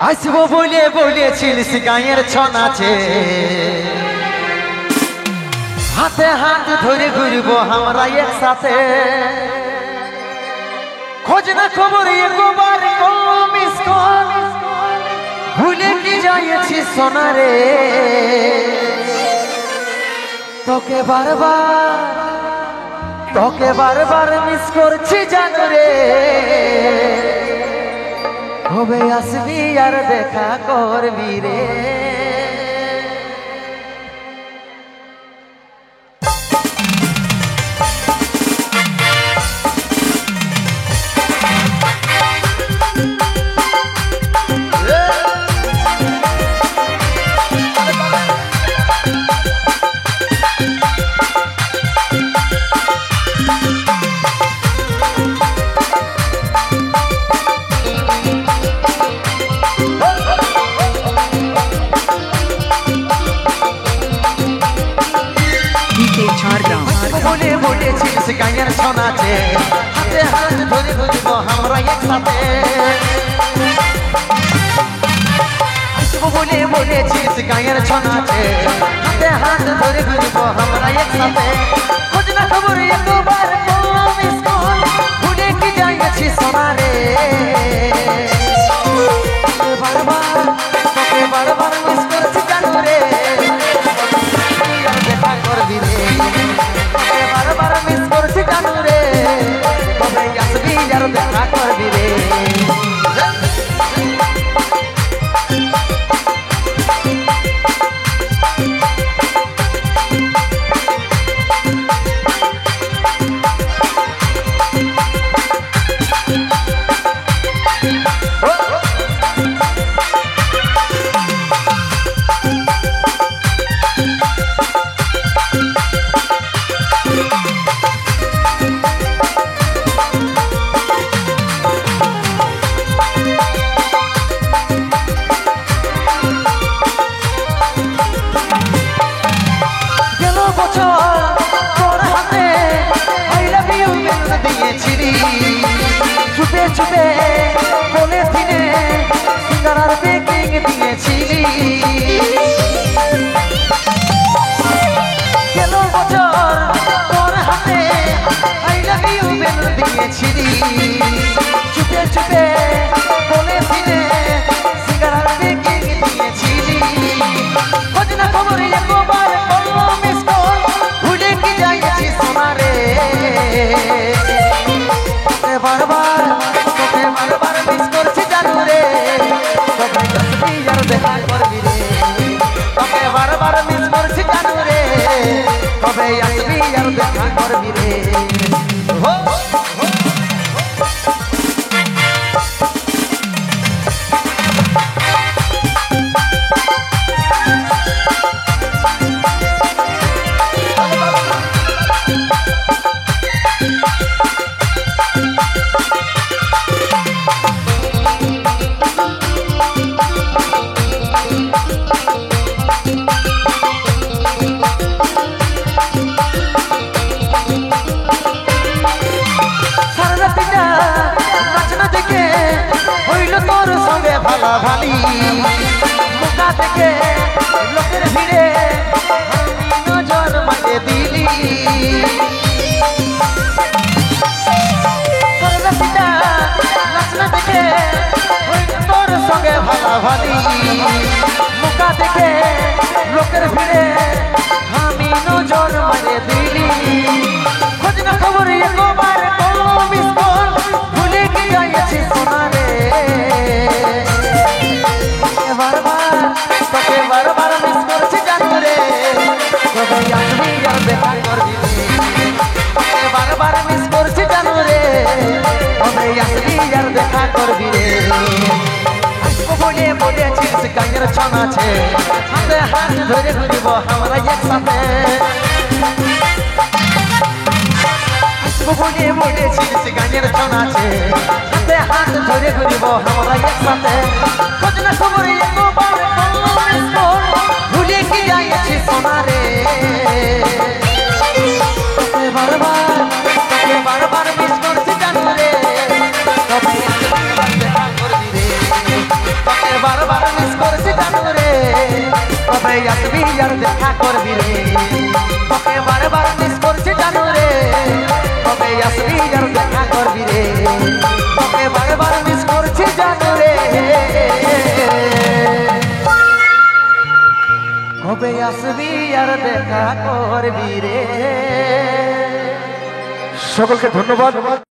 আসবো বলে বলেছিলিস গায়ের ছনাচে, হাতে হাত ধরে ঘুরবো আমরা একসাথে। খোঁজ না খবর একবার মিস কল, ভুলে কি যাইছি সোনারে। তোকে বারবার মিস করছি জানো রে। কবে আসবি আর দেখা করবি রে। বলে বলেছিস গায়ের ছনাচে, হাতে হাত ধরে ঘুরবো আমরা একসাথে। আসবো বলে বলেছিস গায়ের ছনাচে, হাতে হাত ধরে ঘুরবো আমরা একসাথে। খোঁজ না খবর একবার মিস কল, ভুলে কি যাইছি সোনারে। তোকে বারবার মিস করছি জানো রে। দেখা করবি রে, বারবার মিস করছি জানো রে। কবে আসবি আর দেখা করবি রে। চুপে চুপে বলে দিনে সিঙ্গারার বেকিং দিয়েছিলি। গেল বছর তোর হাতে আই লাভ ইউ বেল দিয়েছিলি। চুপে চুপে বলে দিনে সিঙ্গারার বেকিং দিয়েছিলি। খোঁজ না খবর একবার মিস কল, ভুলে কি যাইছি সোনারে। তোকে বারবার মিস করছি জানো রে। কবে আসবি আর দেখা করবি রে। তোকে বারবার মিস করছি জানো রে। কবে আসবি আর দেখা করবি রে। ভালাভালি মুখা থেকে লোকের ভিড়ে নজর মাঝে দিলি। নাচনা দেখে তোর সঙ্গে ভালাভালি মুখা থেকে লোকের ভিড়ে আমি নজর মাঝে দিলি। খোঁজ না খবর একবার মিস কল, ভুলে কি যাইছি সোনারে। তোকে বারবার মিস করছি জানো রে। কবে আসবি আর দেখা করবি রে। তোকে বারবার মিস করছি জানো রে। কবে আসবি আর দেখা করবি রে। আসবো বলে বলেছিস গায়ের ছনাচে, হাতে হাত ধরে ঘুরবো আমরা একসাথে। আসবো বলে বলেছিস গায়ের ছনাচে, হাতে হাত ধরে ঘুরবো আমরা একসাথে। খোঁজ না খবর একবার মিস কল, ভুলে কি যাইছি সোনারে। তোকে বারবার মিস করছি জানো রে। কবে আসবি আর দেখা করবি রে। তোকে বারবার মিস করছি জানু রে কবে আসবি আর দেখা করবি রে তোকে বারবার মিস করছি জানু রে কবে আসবি আর দেখা করবি রে তোকে বারবার মিস করছি জানু রে কবে আসবি আর দেখা করবি রে। সকলকে ধন্যবাদ।